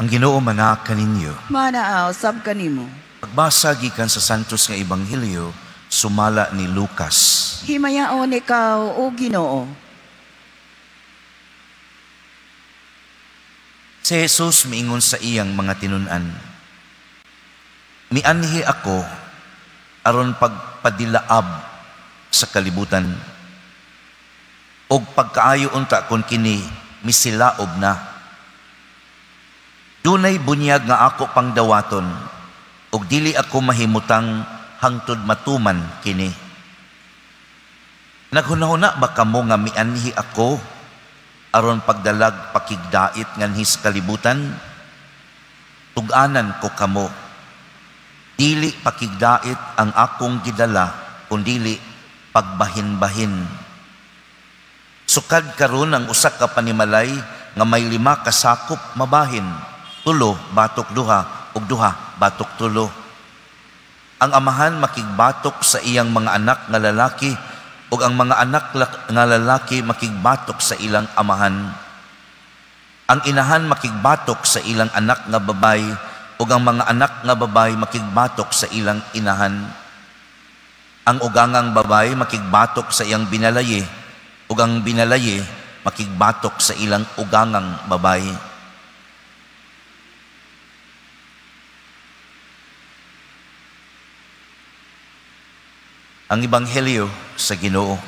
Ang Ginoo mana kaninyo. Manaaw sab kanimo. Pagbasa gikan sa Santos nga Ebanghelyo sumala ni Lucas. Himayaon ikaw o Ginoo. Si Jesus miingon sa iyang mga tinun-an, mianhi ako aron pagpadilaab sa kalibutan og pagkaayo unta kon kini misilaob na. Dunay bunyag nga ako pangdawaton ug dili ako mahimutang hangtod matuman kini. Naghunahuna ba kamo nga mianhi ako aron pagdalag pakigdait nganhi sa kalibutan? Tug-anan ko kamo, dili pakigdait ang akong gidala kundili pagbahin-bahin. Sukad karon ang usa ka panimalay nga may 5 ka sakop mabahin, 3 batok duha ug 2 batok 3. Ang amahan makigbatok sa iyang mga anak nga lalaki ug ang mga anak nga lalaki makigbatok sa ilang amahan. Ang inahan makigbatok sa ilang anak nga babay ug ang mga anak nga babay makigbatok sa ilang inahan. Ang ugangang babay makigbatok sa iyang binalaye ug ang binalaye makigbatok sa ilang ugangang babay. Ang Ebanghelyo sa Ginoo.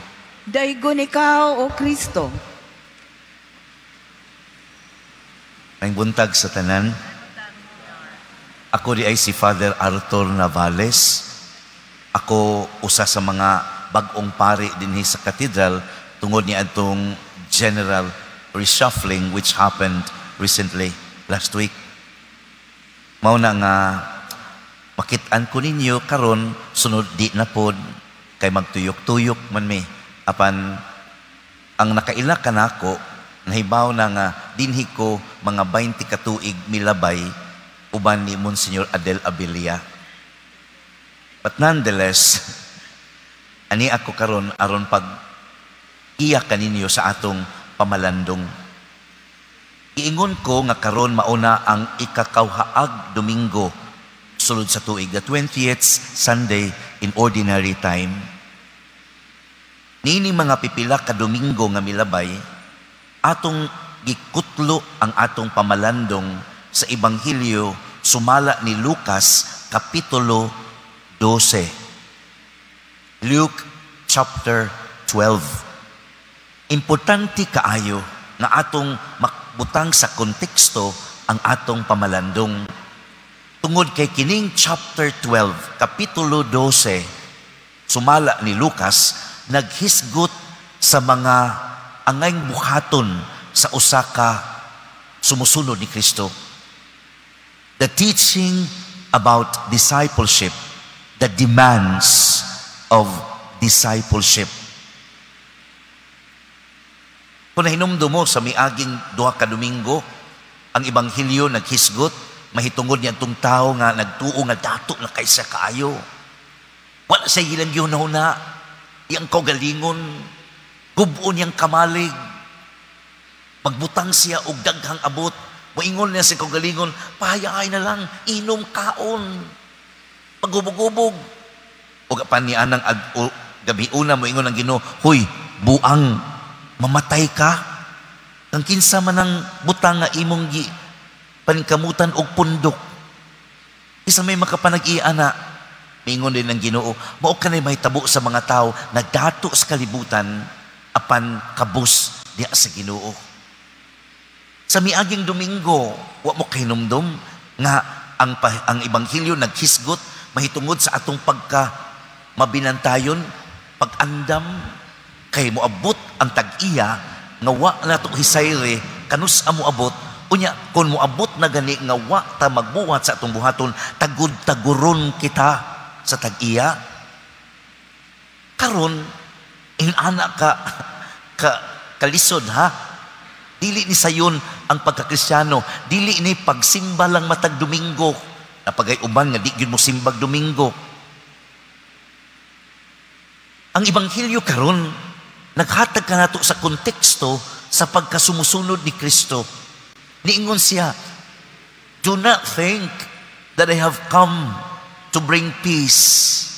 Daygon ikaw o Kristo. May buntag sa tanan. Ako di ay si Father Arthur Navales. Ako usa sa mga bag-ong pari dinhi sa katedral tungod ni adtong general reshuffling which happened recently, last week. Mao na nga makit-an ko ninyo karon sunod di na pod kay magtuyok-tuyok man mi. Apan ang nakaila kanako nahibaw na nga dinhi ko mga 20 ka tuig milabay uban ni Monsignor Adel Abilia. But nonetheless, ani ako karon aron pag iyak kaninyo sa atong pamalandong. Iingon ko nga karon mauna ang ikakawhaag Domingo sulod sa tuig, the 20th Sunday in ordinary time. Nini mga pipila ka Domingo nga milabay, atong gikutlo ang atong pamalandong sa Ebanghelyo sumala ni Lucas kapitulo 12. Luke chapter 12. Importante kaayo nga atong makbutang sa konteksto ang atong pamalandong. Tungod kay kining chapter 12, kapitulo 12, sumala ni Lucas, naghisgot sa mga angay buhaton sa usa ka sumusunod ni Kristo. The teaching about discipleship, the demands of discipleship. Kung nahinumdo mo sa miaging 2 ka Domingo, ang Ebanghelyo naghisgot, mahitungod niya itong tao nga nagtuo nga dato na kaysa kaayo. Wala sa ilang yun na iyang kaugalingon, gubuon niyang kamalig, magbutang siya og daghang abot, moingon niya sa kaugalingon, pahayay na lang, inom kaon, pagubog-ubog. O kapan niya nang gabi una moingon ang Ginoo, huy, buang, mamatay ka, kang kinsa man ang butang nga imong panikamutan og pundok. Isa may makapanag-iana, mingon din ng Ginoo, mao kanay mahitabo sa mga tao nagdato sa kalibutan apan kabus diha sa Ginoo. Sa miaging Domingo, wa mo kahinumdom nga ang Ebanghelyo naghisgot mahitungod sa atong pagka mabinantayon, pag-andam, kay moabot ang tag-iya nga wa nato hisayre kanus amo abot unya kun moabot na gani nga wa ta magbuhat sa atong buhaton tagud-taguron kita sa tag-iya karon inana ka kalisod ha, dili ni sayon ang pagkakristyano, dili ni pagsimba lang matag Domingo napagay uban nga di gyud mo simbag Domingo. Ang Ebanghelyo karon naghatag ka nato sa konteksto sa pagkasumusunod ni Kristo. Niingon siya, Do not think that I have come to bring peace.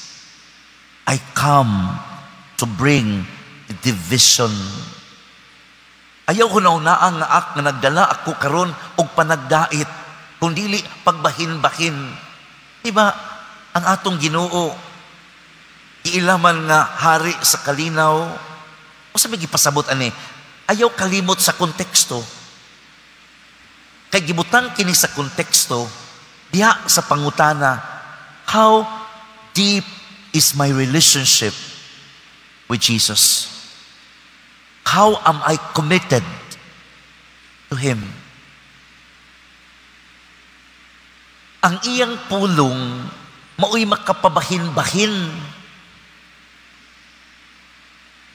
I come to bring division. Ayaw ko naunaang nga ak nga nagdala ako karon og panagdait, kundili pagbahin-bahin. Diba, ang atong Ginoo, iilaman nga hari sa kalinaw, o sabi gipasabot ani, ayaw kalimot sa konteksto. Kay gibutang kini sa konteksto, diha sa pangutana, how deep is my relationship with Jesus? How am I committed to Him? Ang iyang pulong, mao'y makapabahin-bahin.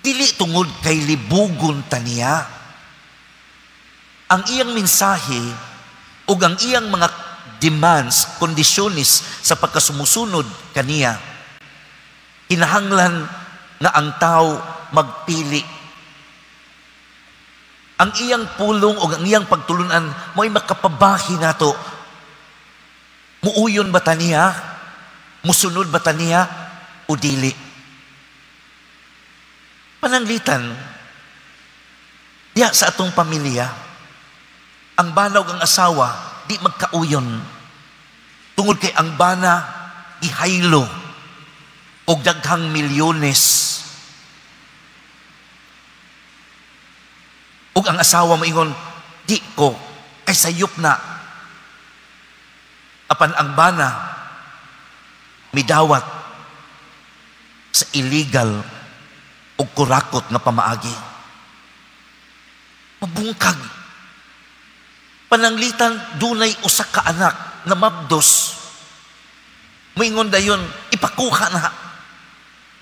Dili tungod kay libugon taniya. Ang iyang mensahe o ang iyang mga demands, kondisyonis sa pagkasumusunod kaniya, kinahanglan nga ang tao magpili. Ang iyang pulong o ang iyang pagtulunan mo'y makapabahi nato. Muuyon ba ta niya? Musunod ba ta niya? O dili? Pananglitan, diya sa atong pamilya, ang bana ug ang asawa, di magkauyon. Tungod kay ang bana, ihaylo o daghang milyones. Ug ang asawa mo ingon, di ko, kay sayop na. Apan ang bana, midawat sa illegal o kurakot nga pamaagi. Mabungkag. Pananglitan, dunay usa ka anak na mabdos. Moingon dayon, ipakuha na.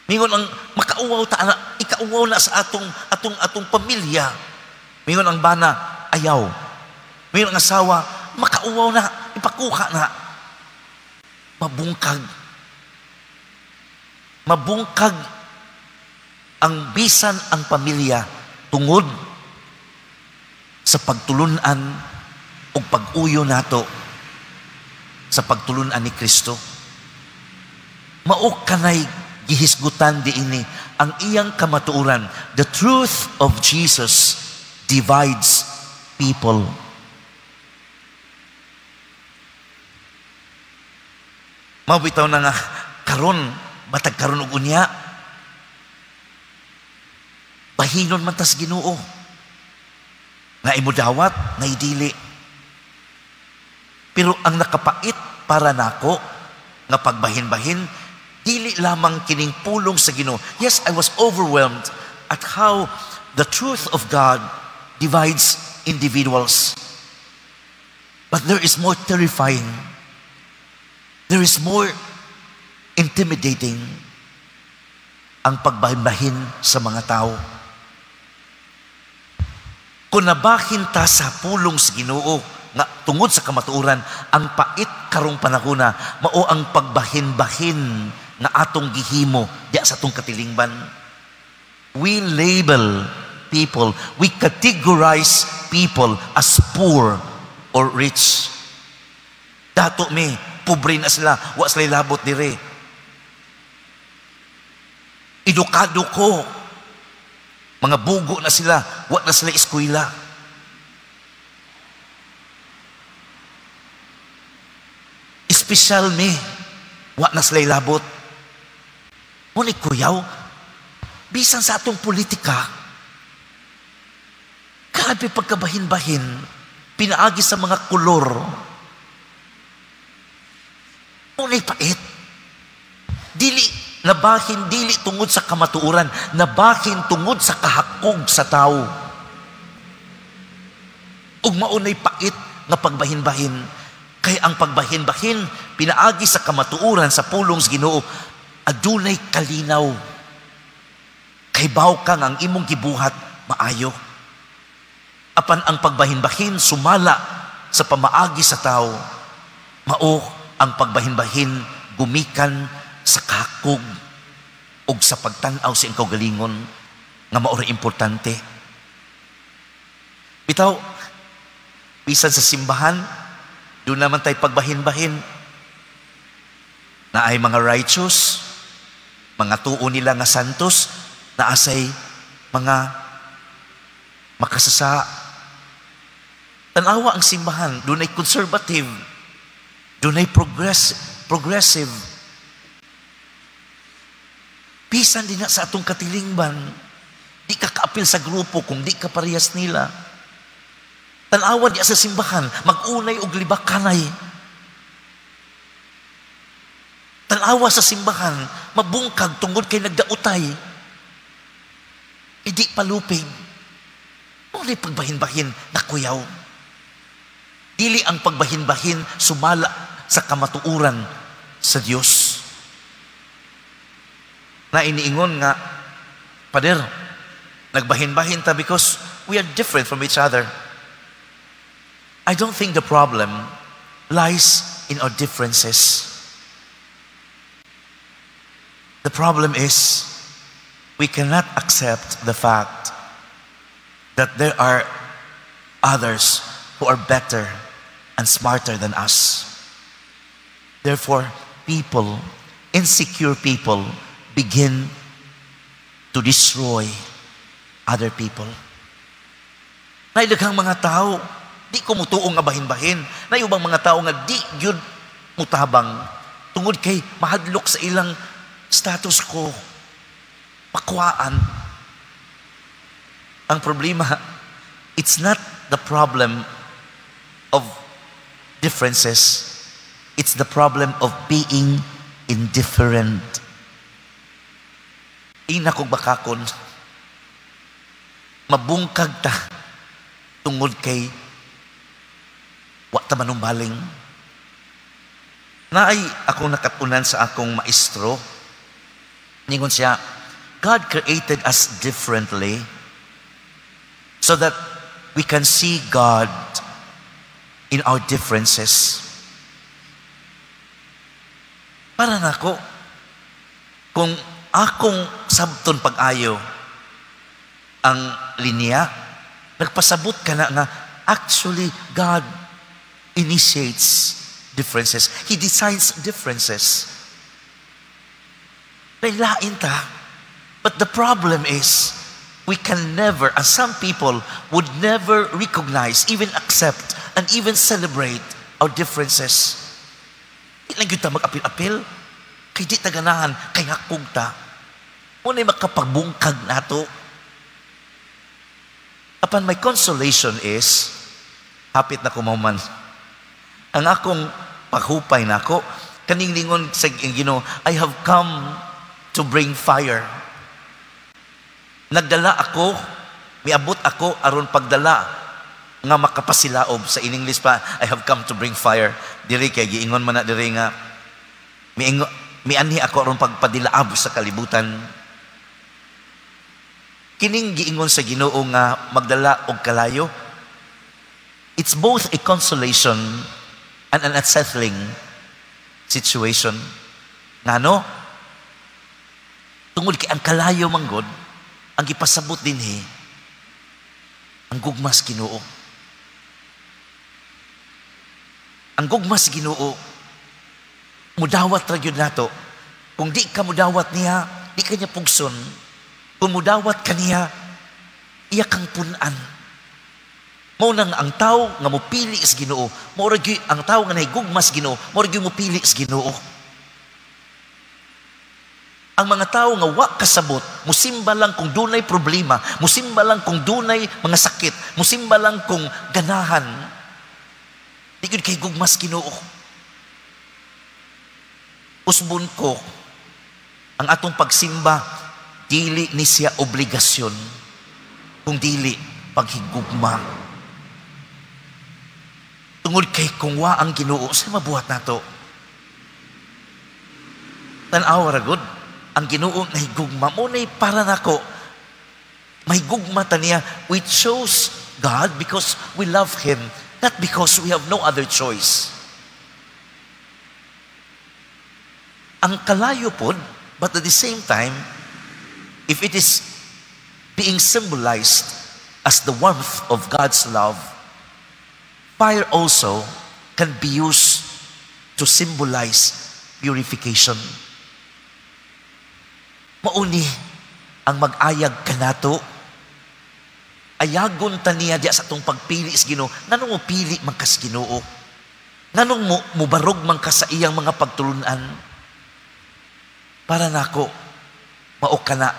Moingon ang makauwaw ta anak, ikauwaw na sa atong pamilya. Moingon ang bana, ayaw. Moingon ang asawa, makauwaw na, ipakuha na. Mabungkag. Mabungkag ang bisan ang pamilya tungod sa pagtulunan o pag-uyo nato sa pagtulunan ni Kristo. Mao kanay gihisgutan diini ang iyang kamatuoran. The truth of Jesus divides people. Mabitaw na nga karon, batag karon og unya. Bahinon man tas Ginoo. Nga imudawat, nga idili. Pero ang nakapait para nako nga pagbahin-bahin, dili lamang kining pulong sa Ginoo. Yes, I was overwhelmed at how the truth of God divides individuals. But there is more terrifying. There is more intimidating ang pagbahin-bahin sa mga tao. Kung nabahin ta sa pulong sa Ginoo nga tungod sa kamatuoran, ang pait karong panahona mao ang pagbahin-bahin nga atong gihimo diya sa atong katilingban. We label people, we categorize people as poor or rich. Dato me, pobre na sila, wa sila labot dire. Edukado ko, mga bugo na sila, wa na sila eskwela. Espesyal me, wa na sila labot. Ngunit kuyaw, bisan sa atong politika, grabe pagkabahin-bahin, pinaagi sa mga kulor. Ngunit pait. Dili nabahin, dili tungod sa kamatuoran, nabahin tungod sa kahakog sa tao. Ug maunay pait nga pagbahin-bahin. Kay ang pagbahin-bahin, pinaagi sa kamatuoran sa pulong sa Ginoo, adunay kalinaw. Kay baw kang ang imong gibuhat, maayo. Apan ang pagbahin-bahin, sumala sa pamaagi sa tao, mao ang pagbahin-bahin, gumikan sa kakog o sa pagtanaw sa iyong kaugalingon nga maura importante. Bitaw, bisan sa simbahan, Doon naman tayo pagbahin-bahin na ay mga righteous, mga tuo nila nga santos, na asay mga makasasa. Tanawa ang simbahan, doon ay conservative, doon ay progressive. Pisan din na sa atong katilingban, di ka kaapil sa grupo kung di ka parehas nila. Tanawa di sa simbahan, mag-unay og libakanay. Tanawa sa simbahan, mabungkag tungod kay nagdautay. Hindi palupig. Muna pagbahin-bahin na kuyaw. Dili ang pagbahin-bahin sumala sa kamatuuran sa Diyos. Na iniingon nga, Pader, nagbahin-bahin ta because we are different from each other. I don't think the problem lies in our differences. The problem is we cannot accept the fact that there are others who are better and smarter than us. Therefore, people, insecure people, begin to destroy other people. Naidaghang mga tao, di ko mutuong nga bahin-bahin. Naiubang mga tao nga di yun mutabang tungod kay mahadlok sa ilang status quo. Pakwaan. Ang problema, it's not the problem of differences. It's the problem of being indifferent. Ina kong bakakon, mabungkag ta tungod kay wa ta manumbaling. Naay akong nakatunan sa akong maestro. Ningon siya, God created us differently so that we can see God in our differences. Para nako, kung akong sabton pag-ayo ang linya, nagpasabot ka na nga, actually, God initiates differences. He designs differences. Lain ta. But the problem is, we can never, and some people would never recognize, even accept, and even celebrate our differences. Ilang yun ta mag-apil-apil, kay di taganahan, kay hakog ta. Muna'y makapagbungkag nato. Apan my consolation is, hapit na kumaman, ang akong paghupay na ako, kaning lingon sa Ginoo, I have come to bring fire. Nagdala ako, miabot ako, aron pagdala, nga makapasilaob. Sa in English pa, I have come to bring fire. Diri kay giingon man na diri nga, mianhi ako aron pagpadilaab sa kalibutan. Kining giingon sa Ginoo nga magdala og kalayo, it's both a consolation and an unsettling situation. Ngano? Tungod kay ang kalayo manggod, ang gipasabot dinhi, ang gugmas Ginoo. Ang gugmas Ginoo, mudawat ra gyud nato. Kung di ka mudawat niya, di ka niya pugson. Kung mudawat ka niya, iya kang punan. Mao nang ang tao nga mopili sa Ginoo, mao ra gyud ang tao nga nahigugmas Ginoo, mao ra gyud mopili sa Ginoo. Ang mga tao nga wa kasabot, musimba lang kung dunay problema, musimba lang kung dunay mga sakit, musimba lang kung ganahan. Di gyud kay gugmas Ginoo. Usbon ko, ang atong pagsimba, dili ni siya obligasyon, kung dili paghigugma. Tungod kay kung wa ang Ginoo, sa mabuhat nato. Tan-aw ra gud, ang Ginoo na higugma mo na para nako. Mahigugma ta niya. We chose God because we love Him, not because we have no other choice. Ang kalayo pod, but at the same time, if it is being symbolized as the warmth of God's love, fire also can be used to symbolize purification. Mauni ang mag-ayag kanato. Ayagon taniya diya sa atong pagpili sa Ginoo. Nganong mo pili man kas Ginoo? Nganong mo mubarog man ka sa iyang mga pagtulunan? Para nako, mao kana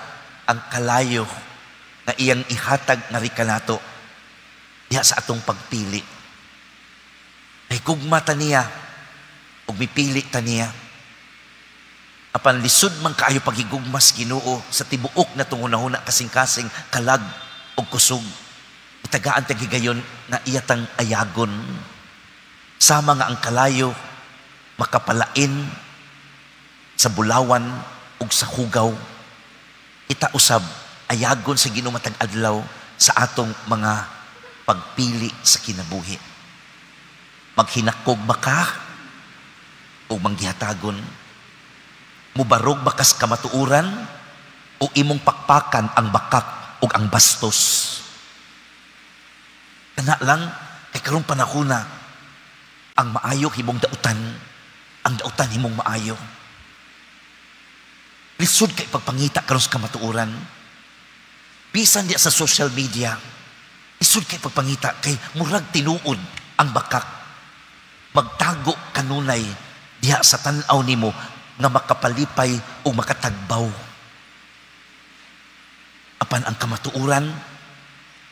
ang kalayo na iyang ihatag nga rikanato diya sa atong pagpili. Ay gugma taniya ug mipili taniya. Apan lisod man kaayo pagigugmas Ginoo sa tibuok na tungunahuna kasing-kasing kalag o kusog. Itagaan tagigayon nga iyatang ayagon. Sama nga ang kalayo makapalain sa bulawan ug sa hugaw. Ita usab ayagon sa Ginoo matag adlaw sa atong mga pagpili sa kinabuhi. Maghinakog ba ka o manggihatagon? Mubarog bakas kamatuuran o imong pakpakan ang bakak o ang bastos? Kana lang, kay karong panahona, ang maayo himong dautan, ang dautan himong maayo. Lisod kay pagpangita karon sa kamatuuran. Bisan diya sa social media, lisod kay pagpangita kay murag tinuod ang bakak. Magtago kanunay diha sa tan-aw nimo nga makapalipay o makatagbaw. Apan ang kamatuuran,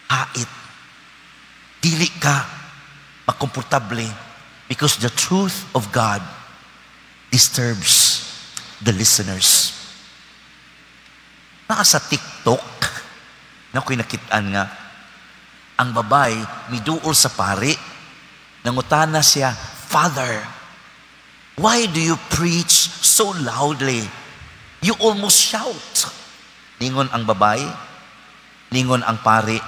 hait. Dili ka makomportable because the truth of God disturbs the listeners. Naa sa TikTok, na ako'y nakitaan nga, ang babay, miduol sa pari, nangutana siya, Father, why do you preach so loudly? You almost shout. Ningon ang babay, ningon ang pari,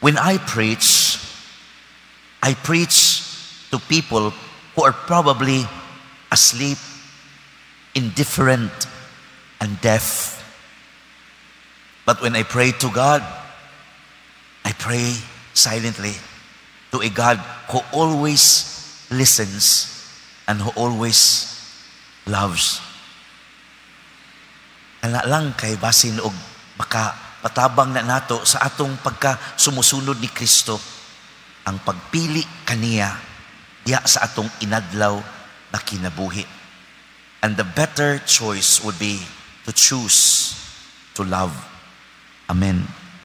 when I preach to people who are probably asleep, indifferent, and deaf. But when I pray to God, I pray silently to a God who always listens and who always loves. Kana lang kay basin og makapatabang na nato sa atong pagka sumusunod ni Kristo ang pagpili kaniya diya sa atong inadlaw na kinabuhi. And the better choice would be to choose to love. Amen.